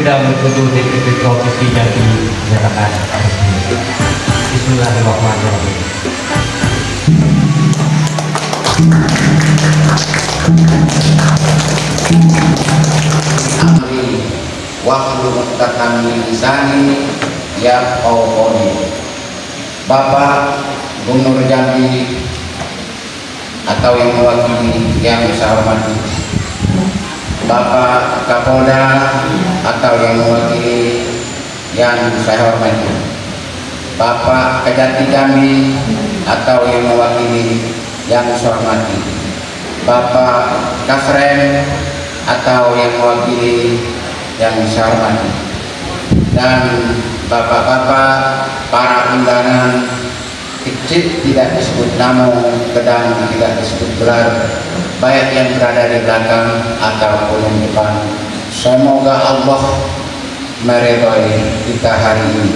Kedam untuk DPP Provinsi Jambi menyatakan Bismillahirrahmanirrahim. Amri wahlul 'uqdatam min lisani yafqahu. Bapak Gubernur Jambi atau yang mewakili yang saya hormati, Bapak Kapolda atau yang mewakili yang saya hormati, Bapak Kejati Jambi atau yang mewakili yang saya hormati, Bapak Kasrem atau yang mewakili yang saya hormati, dan bapak-bapak para undangan, kecil tidak disebut nama, kedang tidak disebut gelar, baik yang berada di belakang ataupun di depan. Semoga Allah meridhai kita hari ini.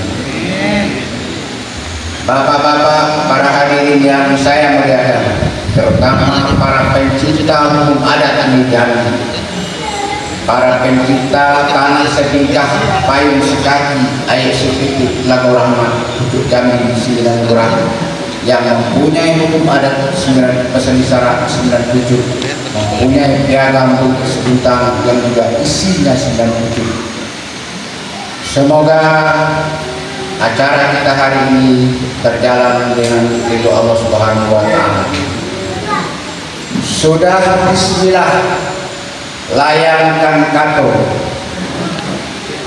Bapak-bapak, para hadirin yang saya muliakan, terutama para pencinta hukum adat di Jambi, para pencipta tanah setingkah payung sekaki ayat sedikit lagu rahmat untuk Jambi 9 Lurah yang mempunyai hukum adat 9 pesan syarat 97, mempunyai piagam bukti sebintang yang juga isinya 97. Semoga acara kita hari ini berjalan dengan ridho Allah Subhanahu wa Ta'ala. Sudah bismillah, layangkan kato,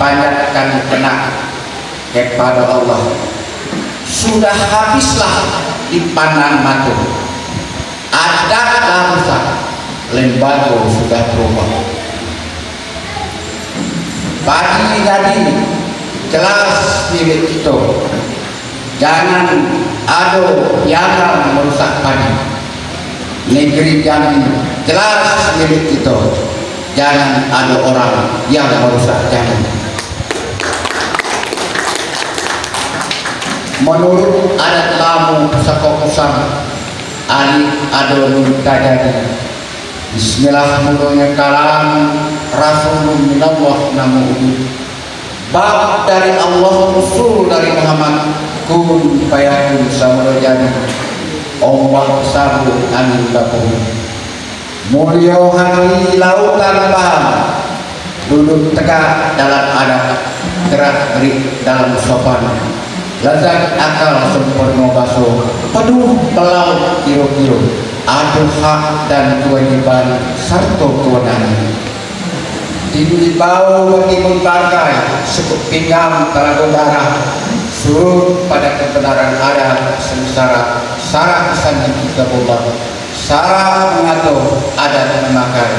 panjatkan kenak kepada Allah. Sudah habislah dipandang mata, ada rusak, lembaga sudah berubah. Pagi tadi jelas milik kita, jangan ada yang merusak padi. Negeri Jambi jelas milik kita, jangan ada orang yang merusak Jambi. Menurut adat lamu pusaka kusam Ali adonun kadadi, bismillah mulanya kalam rasulun minallah namu'ud, bab dari Allah, usul dari Muhammad, kun fayakun samula jadi, ombak sabun angin bakuh. Mulia hati lautan paham, duduk tegak dalam adab, gerak gerik dalam sopan, lazat akal sempurna basuh, penuh pelaut kiro-kiro, ada hak dan kewajiban serta kewenangan. Dibau menimbun bangkai, sekut pinggang telaga darah, surut pada kebenaran adat sengsara, syarat pesan kita Allah, syarat mengatur adat memakai,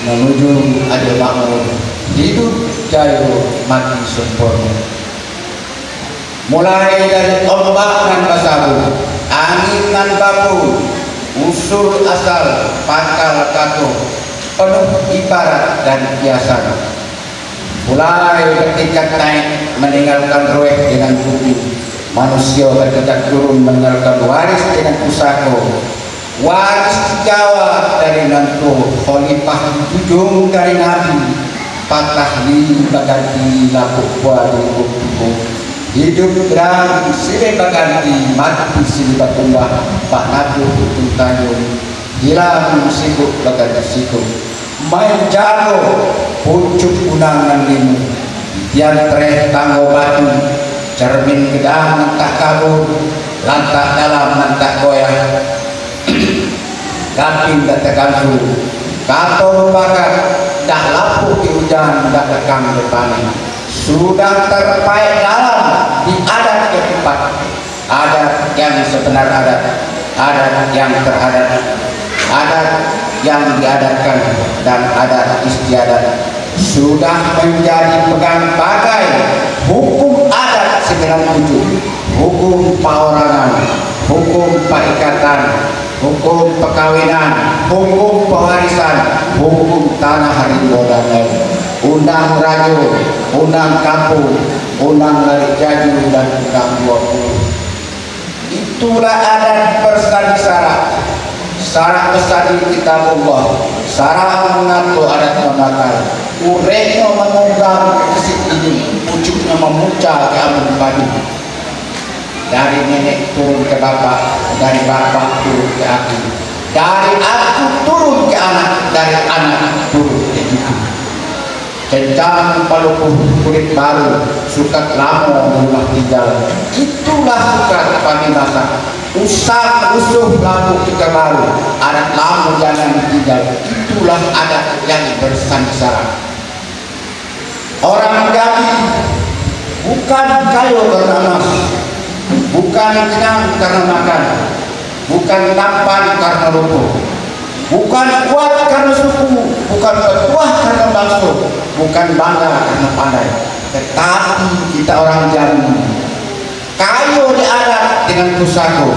menuju adil makmur, hidup jaya mati sempurna. Mulai dari ombak dan basabu, angin dan bapu, usul asal pangkal kato, penuh ibarat dan kiasan. Mulai bertingkat naik meninggalkan rueh dengan bumi, manusia bertingkat turun meninggalkan waris dengan pusako, waris Jawa dari nanto, khalifah ujung dari nabi, patah li baganti lapuk wadi bukti, hidup dan silih baganti, mati silih batumbah, pak nabi hukum tanyung, hilang sibuk baganti sibuk, main jago pucuk unangan limu, tian treh tanggo batu, cermin gedang tak kabur, lantak dalam lantak goyah, kaping tak terkansu, kato bakat, dah lapuk di hujan, dah lekang depan, sudah terpaik dalam di adat keempat, adat yang sebenar adat yang teradat, adat yang diadatkan dan adat istiadat, sudah menjadi pegang pakai hukum adat 97, hukum perorangan, hukum perikatan, hukum perkawinan, hukum pewarisan, hukum tanah harimau dan lain, undang rajo, undang kampung, undang lari jaju dan undang 20. Itulah adat persadi syarat pesadi kitab Allah, syarat mengatur adat memakai, Ureknya menunggang kesik ini, pucuknya memuncak ke ambung padi. Dari nenek turun ke bapak, dari bapak turun ke aku, dari aku turun ke anak, dari anak turun ke ibu. Kencang paluku kulit baru, sukat lama rumah tinggal. Itulah sukat pagi masa. Usah usuh lampu kita baru, adat lama jangan ditinggal. Itulah adat yang bersangsara. Orang Jambi bukan kayu karena emas, bukan kenyang karena makan, bukan tampan karena rumput, bukan kuat karena suku, bukan petuah karena bangsa, bukan bangga karena pandai. Tetapi kita orang Jambi kayu diadat dengan pusako,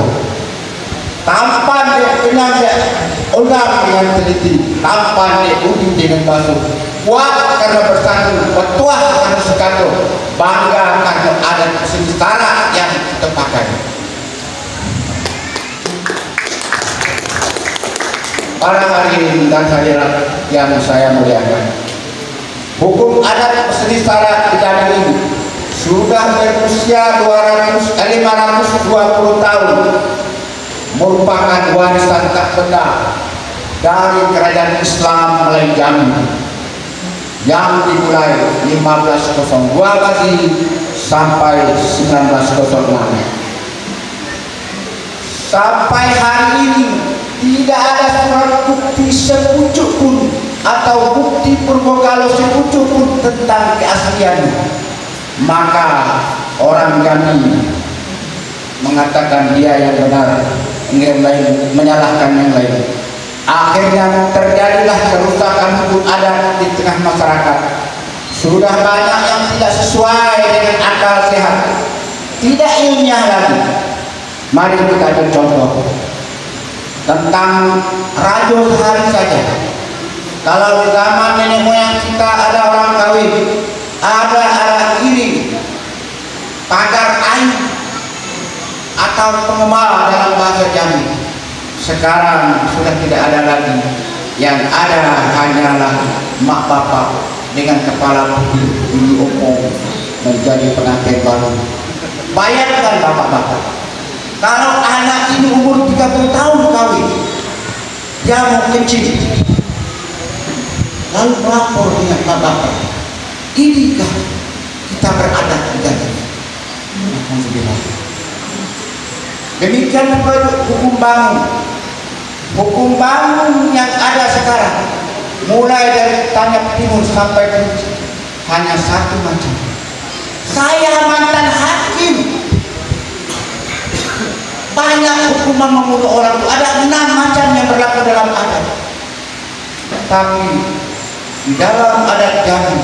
tampan dia kenyang dia ulang dengan teliti, tampan dia uji dengan basuh, kuat karena bersatu, petuah karena sekatu, bangga karena adat sengsara yang kita pakai. Para hadirin dan hadirat yang saya muliakan, hukum adat sengsara di Jambi ini sudah berusia 520 tahun, merupakan warisan tak benda dari kerajaan Islam Melayu Jambi yang dimulai 1502 sampai 1906. Sampai hari ini tidak ada surat bukti sepucuk pun atau bukti Purbokalo sepucuk pun tentang keasliannya. Maka orang Jambi mengatakan dia yang benar, yang lain menyalahkan yang lain. Akhirnya terjadilah kerusakan hukum adat di tengah masyarakat. Sudah banyak yang tidak sesuai dengan akal sehat, tidak ilmiah lagi. Mari kita ambil contoh tentang rajo sehari saja. Kalau di zaman nenek moyang kita ada orang kawin, ada alat ini, pagar air atau pengemal dalam bahasa Jambi. Sekarang sudah tidak ada lagi. Yang ada hanyalah mak bapak dengan kepala putih ini omong menjadi pengantin baru. Bayangkan bapak-bapak, kalau anak ini umur 30 tahun kawin, dia mau kecil, lalu melapor dengan bapak-bapak, inikah kita beradat dengan demikian hukum bangun. Hukum bangun yang ada sekarang, mulai dari Tanjung Timur sampai ke hanya satu macam. Saya mantan hakim, banyak hukuman membunuh orang itu ada 6 macam yang berlaku dalam adat. Tapi di dalam adat Jambi,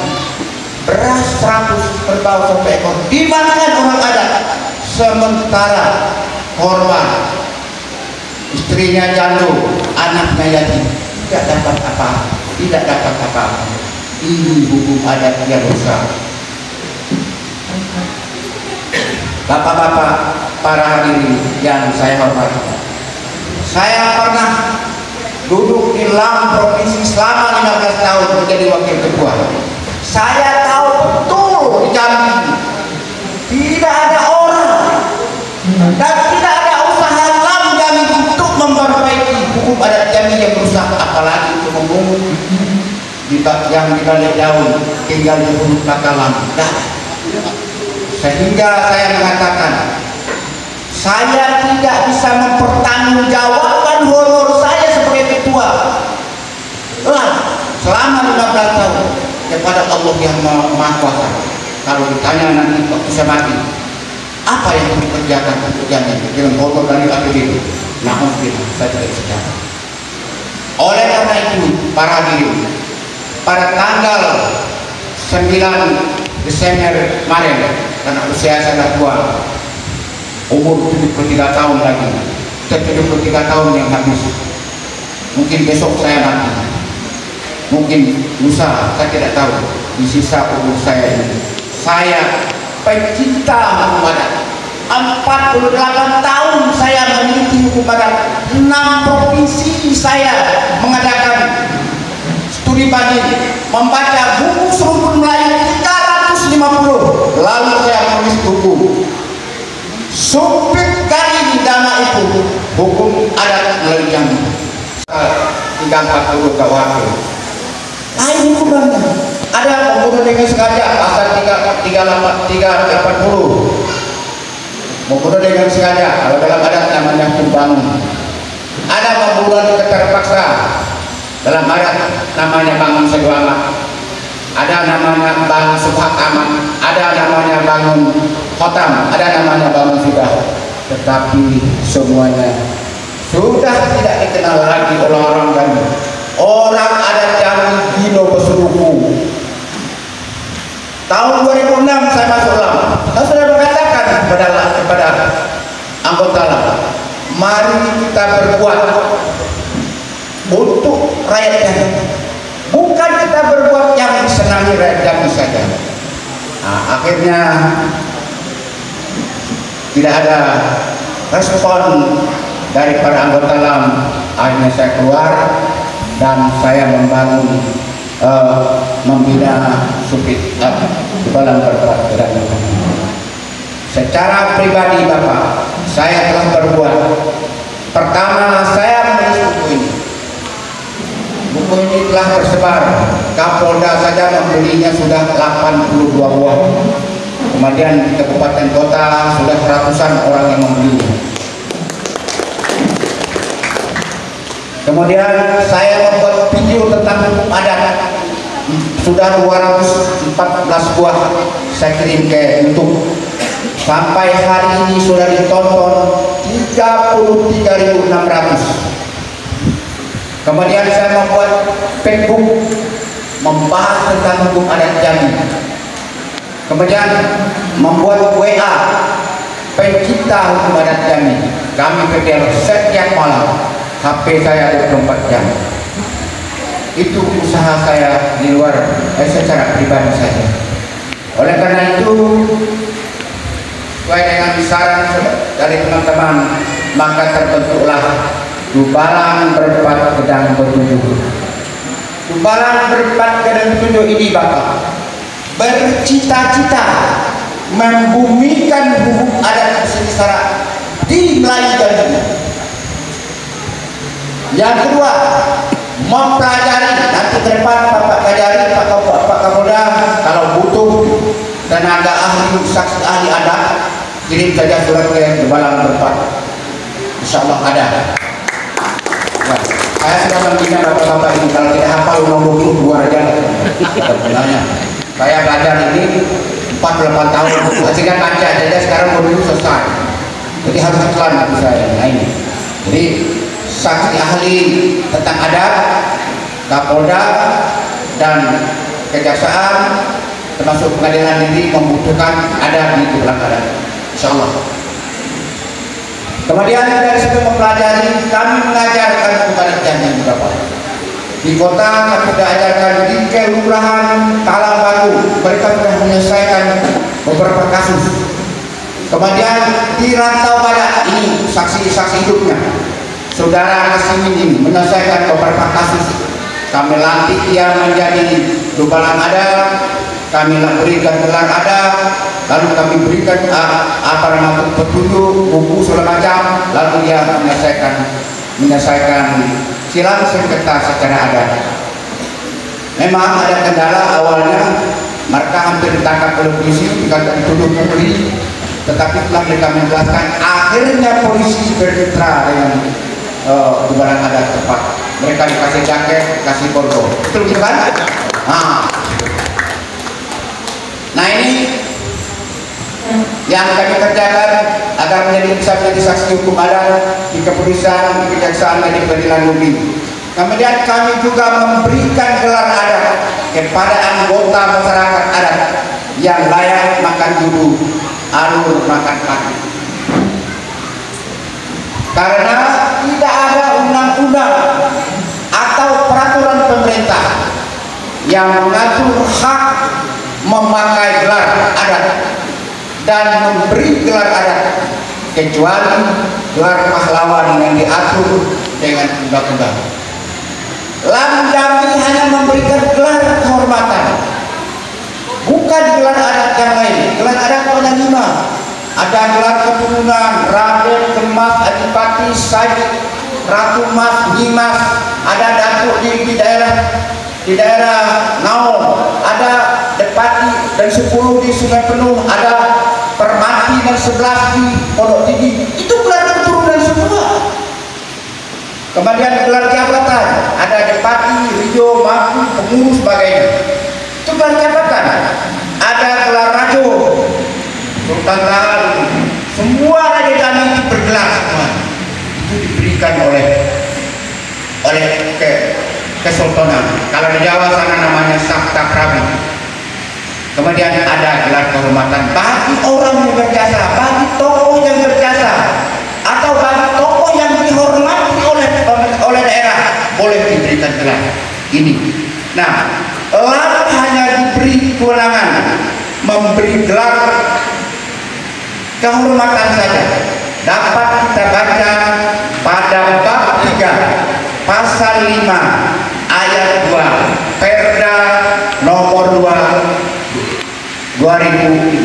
beras 100 berbau sampai ekor dimakan orang adat, sementara korban istrinya janda, anaknya yatim, tidak dapat apa-apa, tidak dapat apa-apa. Ini hukum adat yang rusak. Bapak-bapak, para hadirin yang saya hormati, saya pernah duduk di LAM provinsi selama 15 tahun menjadi wakil ketua. Saya tahu betul di Jambi tidak ada orang dan tidak ada usaha LAM Jambi untuk memperbaiki hukum adat Jambi yang rusak, apalagi untuk memungut yang di balik daun tinggal di huruf kata LAM. Sehingga saya mengatakan saya tidak bisa mempertanggungjawabkan horor saya sebagai ketua LAM selama 15 tahun kepada Allah yang Maha Kuasa. Kalau ditanya nanti waktu saya mati, apa yang harus dikerjakan untuk Jambi dengan horor dari APBD? Namun saya tidak bisa. Oleh karena itu, para hadirin, pada tanggal 9 Desember kemarin, karena usia saya sudah tua, umur 73 tahun lagi, 73 tahun yang habis. Mungkin besok saya mati, mungkin lusa, saya tidak tahu. Di sisa umur saya ini, saya pencinta hukum adat. 48 tahun saya meneliti hukum adat, 6 provinsi saya mengadakan studi studi pagi, membaca buku Serumpun Melayu 350. Lalu saya menulis buku Sumpit Kali Dama Itu, Hukum Adat Melayu Jambi 340 KUHP. Nah ini hukumannya. Ada pembunuh dengan sengaja pasal 380. Membunuh dengan sengaja, kalau dalam adat namanya pembangun. Ada membunuh terpaksa, dalam adat namanya bangun seduama. Ada namanya bangun subhat aman, ada namanya bangun khotam, ada namanya bangun sudah. Tetapi semuanya sudah tidak dikenal lagi oleh orang Jambi. Orang adat Jambi Gino Pesuruku. Tahun 2006 saya masuk lama. Saya sudah mengatakan kepada anggota lama, mari kita berbuat untuk rakyat Jambi. Bukan kita berbuat yang disenangi rakyat Jambi saja. Nah, akhirnya tidak ada respon dari para anggota LAM. Akhirnya saya keluar dan saya membangun membina Supit Dubalang Berbuat Gerakan. Secara pribadi Bapak, saya telah berbuat. Pertama, saya menulis buku ini. Buku ini telah tersebar. Kapolda saja membelinya sudah 82 buah. Kemudian di kabupaten kota sudah ratusan orang yang membelinya. Kemudian saya membuat video tentang hukum adat. Sudah 214 buah saya kirim ke YouTube. Sampai hari ini sudah ditonton 33.600. Kemudian saya membuat Facebook membahas tentang hukum adat Jambi. Kemudian membuat WA pencipta hukum adat Jambi. Kami berdialog setiap malam. HP saya 24 jam. Itu usaha saya di luar secara pribadi saja. Oleh karena itu, sesuai dengan saran dari teman-teman, maka terbentuklah Dubalang Berempat Gedang Bertujuh. Dubalang Berempat Gedang Bertujuh ini Bapak bercita-cita membumikan hukum adat bersyarat di Melayu Jambi. Yang kedua, mempelajari, nanti ke depan Bapak Kajari, Pak Kapolda, kalau butuh tenaga ahli, saksi ahli adat, kirim saja surat ke Dubalang Berempat. Insya Allah ada. Ya, saya sudah membina bapak-bapak ini, kalau tidak hafal nomor 22 aja. Sebenarnya saya belajar ini 48 tahun, sehingga baca saja sekarang baru selesai. Jadi harus iklan bagi saya. Nah ini. Jadi saksi ahli tentang adat, Kapolda dan kejaksaan termasuk pengadilan negeri membutuhkan ada di Dubalang adat. Insya Allah. Kemudian dari situ mempelajari, kami mengajarkan kepada Jambi beberapa. Di kota kami sudah ajarkan, di kelurahan Talang Batu mereka sudah menyelesaikan beberapa kasus. Kemudian di Rantau Badak ini saksi-saksi hidupnya Saudara Kasimin menyelesaikan beberapa kasus. Kami lantik dia menjadi Dubalang Adat, kami berikan gelar adat, lalu kami berikan petunjuk, buku segala macam, lalu dia menyelesaikan silang sengketa secara adat. Memang ada kendala awalnya, mereka hampir ditangkap oleh polisi, dituduh pungli, tetapi telah mereka menjelaskan, akhirnya polisi bermitra dengan Dubalang Adat tepat. Mereka dikasih jaket, kasih borgo, betul gitu kan? Nah ini yang kami kerjakan agar bisa menjadi saksi hukum adat di kepolisian, di kejaksaan, dan di pengadilan negeri. Kemudian kami juga memberikan gelar adat kepada anggota masyarakat adat yang layak makan dulu, alur makan pagi. Karena tidak ada undang-undang atau peraturan pemerintah yang mengatur hak memakai gelar adat dan memberi gelar adat kecuali gelar pahlawan yang diatur dengan undang-undang. Lamdami hanya memberikan gelar kehormatan, bukan gelar adat yang lain. Gelar adat ada 5. Ada gelar keturunan Raden, Kemas, Adipati, Sajid, Ratu Mas, Nyimas. Ada datuk di daerah Ngaung, ada Depati dan 10 di Sungai Penuh, ada Permati dan 11 di Pondok Tinggi. Itu gelar keturunan semua. Kemudian gelar jabatan, ada Depati, Rio, Mangku, Pengurus, sebagainya. Itu gelar jabatan. Ada gelar Rajo, Sultan Tahan, semua raja kami itu bergelar semua. Itu diberikan oleh kesultanan. Kalau di Jawa sana namanya Sabta Prabu. Kemudian ada gelar kehormatan bagi orang yang berjasa, bagi tokoh yang berjasa, atau bagi tokoh yang dihormati oleh daerah, boleh diberikan gelar ini. Nah, LAM hanya diberi kewenangan memberi gelar kehormatan saja. Dapat kita baca pada bab 3 pasal 5 ayat 2 Perda nomor 2 2014.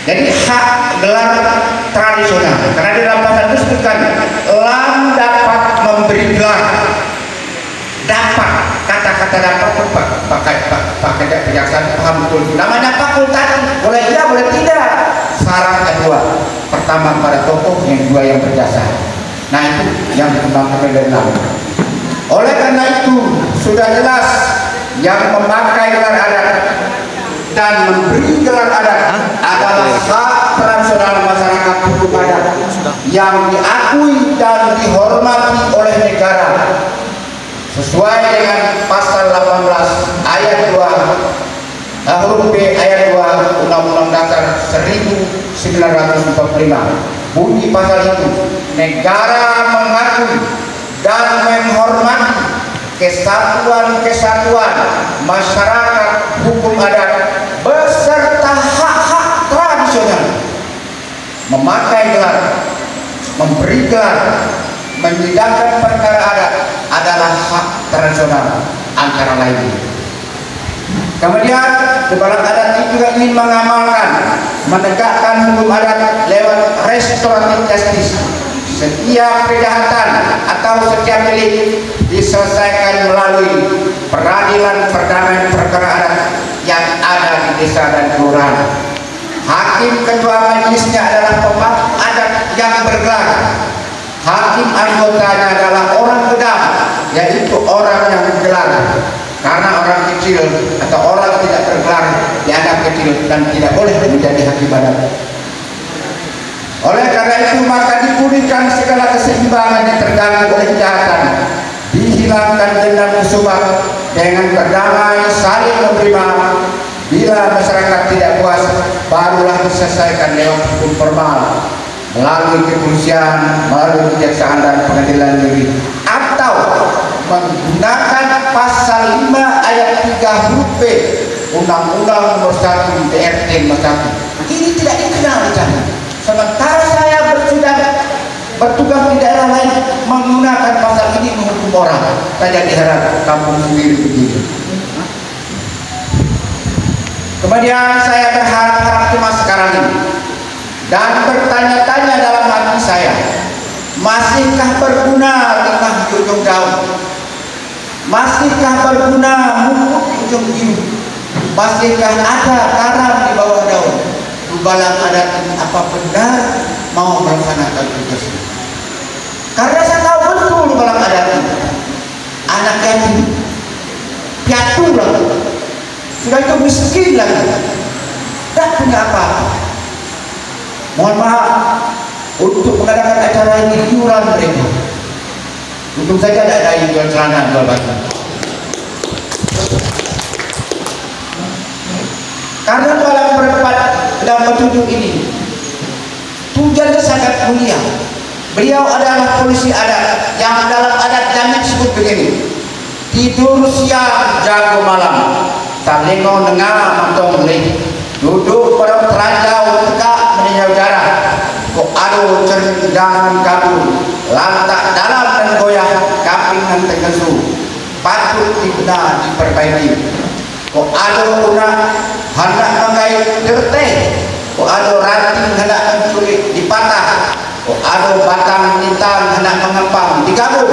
Jadi hak gelar tradisional, karena di dalam pasal itu disebutkan LAM dapat memberi gelar. Dapat, kata-kata dapat pakai kejaksaan paham betul. Namanya fakultatif, boleh iya boleh tidak. Syarat kedua, pertama pada tokoh, yang kedua yang berjasa. Nah itu yang dikembangkan dari LAM. Oleh karena itu sudah jelas yang memakai gelar adat dan memberi gelar adat adalah hak tradisional masyarakat hukum adat yang diakui dan dihormati oleh negara sesuai dengan pasal 18 ayat 2 huruf B ayat 2 Undang-Undang Dasar 1945. Bunyi pasal itu, negara mengakui dan menghormati kesatuan masyarakat hukum adat beserta hak-hak tradisional. Memakai gelar, memberi gelar, menyidangkan perkara adat adalah hak tradisional antara lain. Kemudian kepala adat itu juga ingin mengamalkan, menegakkan hukum adat lewat restoratif justice. Setiap kejahatan atau setiap delik diselesaikan melalui peradilan perdamaian perkara adat yang ada di desa dan kelurahan. Hakim ketua majelisnya adalah pemangku adat yang bergelar. Hakim anggotanya adalah orang gedang, yaitu orang yang bergelar. Karena orang kecil atau orang tidak bergelar dianggap kecil dan tidak boleh menjadi hakim adat. Oleh karena itu maka dipulihkan segala keseimbangan yang terganggu oleh kejahatan, dihilangkan dendam musibah dengan berdamai saling menerima. Bila masyarakat tidak puas, barulah diselesaikan lewat hukum formal melalui kepolisian, melalui kejaksaan dan pengadilan negeri, atau menggunakan pasal 5 ayat 3 huruf B Undang-Undang Nomor 1 DRT Nomor 1. Ini tidak dikenal di sana. Sementara saya bertugas di daerah lain menggunakan pasal ini menghukum orang. Saya diharap kampung sendiri begini. Kemudian saya berharap cuma sekarang ini dan bertanya-tanya dalam hati saya, masihkah berguna limah di ujung daun? Masihkah berguna mukut di ujung hiu? Masihkah ada garam di bawah daun? Rubalang adat ini apa benar mau melaksanakan tugas ini? Karena saya tahu betul rubalang adat ini anak yatim, piatu lagi, sudah itu miskin lagi, tak punya apa-apa. Mohon maaf untuk mengadakan acara ini iuran mereka. Untung saja tidak ada yang jual celana, jual baju. Karena dalam berempat dalam petunjuk ini tujuannya sangat mulia. Beliau adalah polisi adat yang dalam adat kami disebut begini: tidur siang jago malam, salingo nengah mantong leh, duduk pada teranjau tegak meninjau jarak, kok aduh cendang kabur, lantak dalam dan goyah dengan tegesu patut dibina diperbaiki. Kok ada una hendak menggait terteh, kok ada ranting hendak menculik dipatah, kok ada batang lintang hendak mengempang digabung,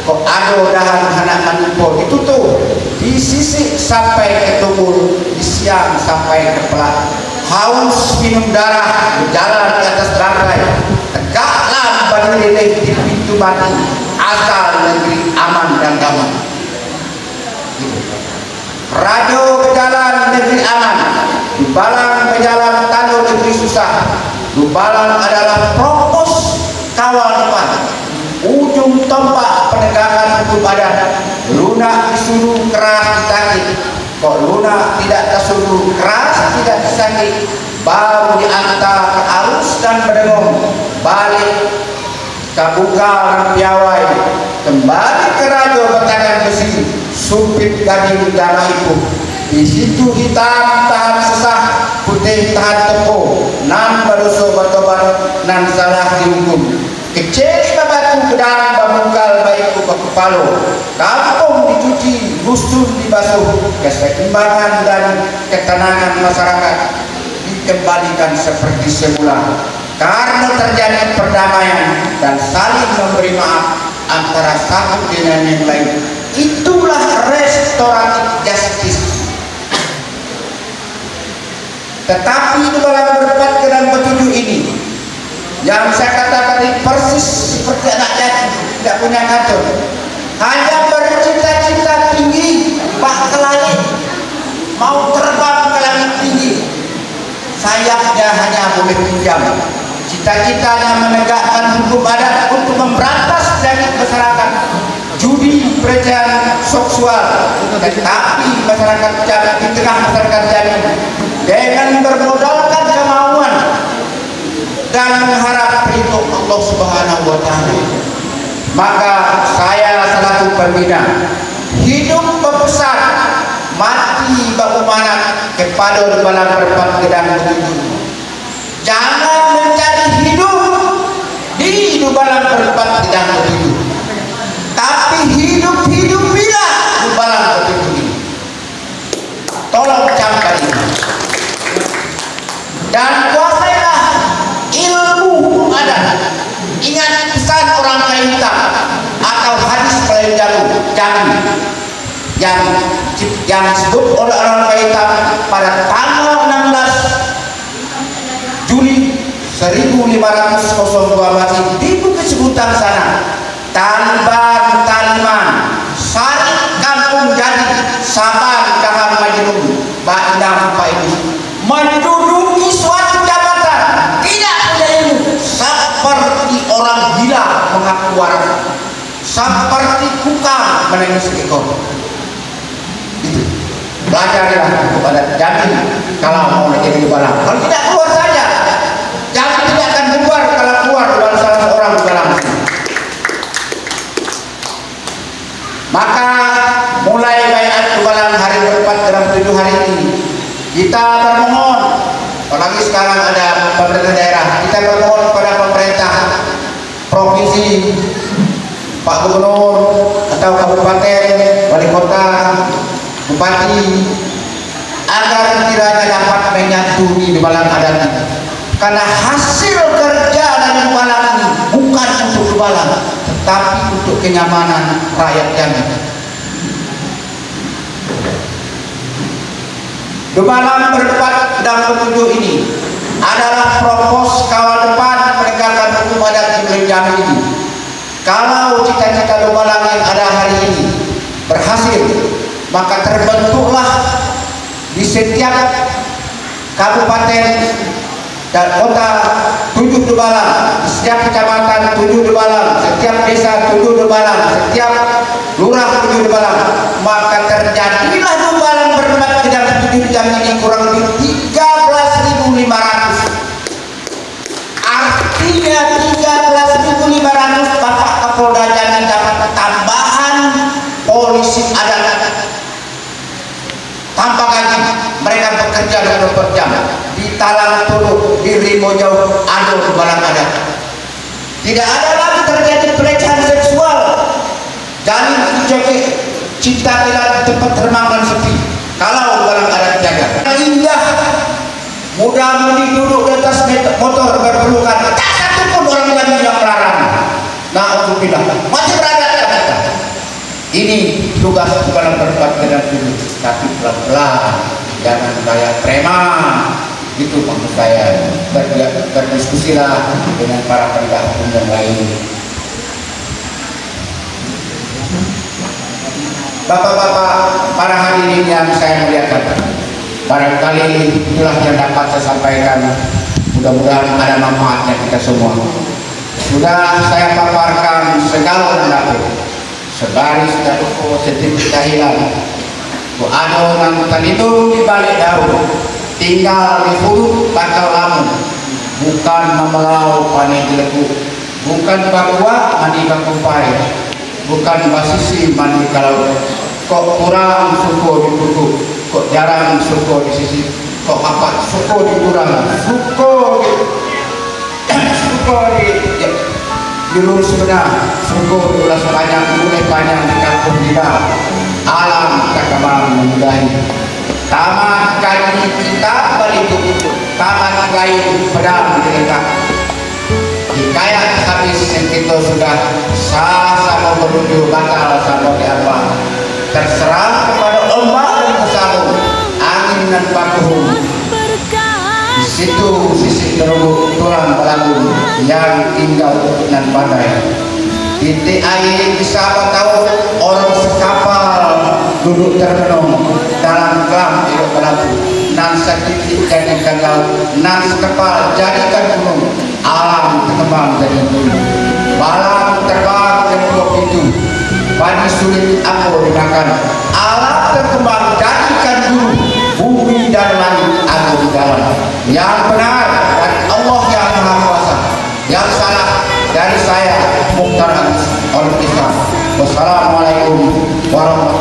kok ada dahan hendak menipu ditutup, disisik sampai ke tubuh, disiang sampai ke pelak. Haus minum darah berjalan di atas rantai, tegaklah berdiri di pintu mati, asal negeri aman dan damai. Rajo berjalan negeri aman, Dubalang berjalan tanur negeri susah. Dubalang adalah propos kawal depan, ujung tombak penegakan hukum adat. Lunak disuruh keras ditakik, kok lunak tidak tersuruh keras tidak disakit. Baru diantar ke arus dan berdengung, balik ke buka dan piawai, kembali ke rajo bertangan besi, supit gading darah ibu. Di situ hitam tahan sesah, putih tahan tepuh, nan baruso bertobat, nan salah dihukum. Kecil batu pedang bamungkal baikku ke kepala, kampung dicuci, rusun dibasuh, keseimbangan dan ketenangan masyarakat dikembalikan seperti semula. Karena terjadi perdamaian dan saling memberi maaf antara satu dengan yang lain. Itulah restoratif justice. Tetapi dalam berdebat dengan petunjuk ini, yang saya katakan ini persis seperti anak yatim, tidak punya kantor, hanya bercita-cita tinggi, bah ke langit, mau terbang ke langit tinggi, sayapnya hanya boleh pinjam. Cita-citanya menegakkan hukum adat untuk memberantas dari masyarakat judi, pelecehan seksual. Tetapi masyarakat Jambi, di tengah masyarakat Jambi, dengan bermodalkan kemauan dan mengharap ridho Allah Subhanahu wa Ta'ala, maka saya selaku pembina hidup berpesan, mati bagaimana kepada Dubalang berpat gedang begitu. Jangan mencari hidup di Dubalang berpat gedang begitu, tapi hidup bila Dubalang begitu ini. Tolong camkan ini dan kuasailah ilmu hukum adat. Ingat pesan orang kain hitam atau hadis pelajaran Jambi yang disebut oleh orang kain hitam pada tanggal 16 Juli 1502 masih di Bukit Sebutan sana. Taliban Sarik Kampung Jadi Saban Kaham Majnun Ba'inam Paidus menduduki suatu jabatan, tidak punya ilmu, seperti orang gila mengaku waras, seperti kukang menangis ekor. Itu belajarlah kepada Jambi kalau mau menjadi Dubalang. Kalau tidak keluar saja, Jambi tidak akan bubar kalau keluar dengan salah seorang Dubalang. Maka mulai baiat Dubalang hari keempat dalam 7 hari ini, kita bermohon, apalagi sekarang ada pemerintah daerah, kita bermohon kepada pemerintah provinsi, Pak Gubernur atau kabupaten, wali kota, bupati, agar kiranya dapat menyatui Dubalang adat ini. Karena hasil kerja dari Dubalang ini bukan untuk Dubalang, tetapi untuk kenyamanan rakyat Jambi. Dubalang berdebat dan petunjuk ini adalah propos kawal depan penegakan hukum adat di Jambi ini. Kalau cita-cita Dubalang yang ada hari ini berhasil, maka terbentuklah di setiap kabupaten dan kota 7 Dubalang, di setiap kecamatan 7 Dubalang, setiap desa 7 Dubalang, setiap lurah 7 Dubalang. Maka terjadilah Dubalang berdebat di dalam 7 jam ini kurang lebih 13.500. Artinya 13.500 Bapak Kapolda Jambi dapat tambahan polisi adat tanpa gaji. Mereka bekerja 24 jam di Talang Tulu, di Rimau Jauh, ada Dubalang adat. Tidak ada lagi terjadi pelecehan seksual, janin cinta bila tempat termangan sepi, kalau dalam adat jaga. Indah, mudah-mudi duduk di atas motor berpelukan, tak satu pun orang lagi yang melarang. Nah, untuk bilang masih beradat kita. Ini tugas bukan berbuat dengan dulu, tapi pelan-pelan, jangan kayak preman. Itu maksud saya. Berdiskusilah dengan para penegak hukum yang lain. Bapak-bapak, para hadirin yang saya muliakan, barangkali itulah yang dapat saya sampaikan. Mudah-mudahan ada manfaatnya kita semua. Sudah saya paparkan segala pendapat, sebaris dan setiap kehilangan. Ada orang terlindung di balik daun, tinggal di huruf bakal lamun, bukan memelau panik lekuk, bukan bakwa mandi bakumpai, bukan basisi mandi kalau. Kok kurang syukur ditutup, kok jarang syukur di sisi, kok apa syukur dikurang, syukur di jalur sebenar, syukur di ulas panjang, mulai panjang di kampung kita, alam tak kembang memudahi. Tamat kaji kita balik tutup, tamat lain pedang diletak. Hikayat habis yang kita sudah sah sama menuju bakal sama di apa. Terserah kepada ombak dan pesawat, angin dan bakuhum. Di situ sisi terubuk tulang belakang yang tinggal dan badai. Titik air bisa tahu orang sekapal duduk termenung dalam kelam hidup berlaku. Nan sekitik jadikan laut, nan sekapal jadikan gunung. Alam berkembang jadi gunung. Balang terbang dari dua pintu. Padi sulit aku dimakan, alat terkembang jadikan dulu, bumi dan langit aku di dalam. Yang benar dari Allah yang Maha Kuasa, yang salah dari saya Mukhtar Agus oleh Islam. Wassalamualaikum warahmatullahi wabarakatuh.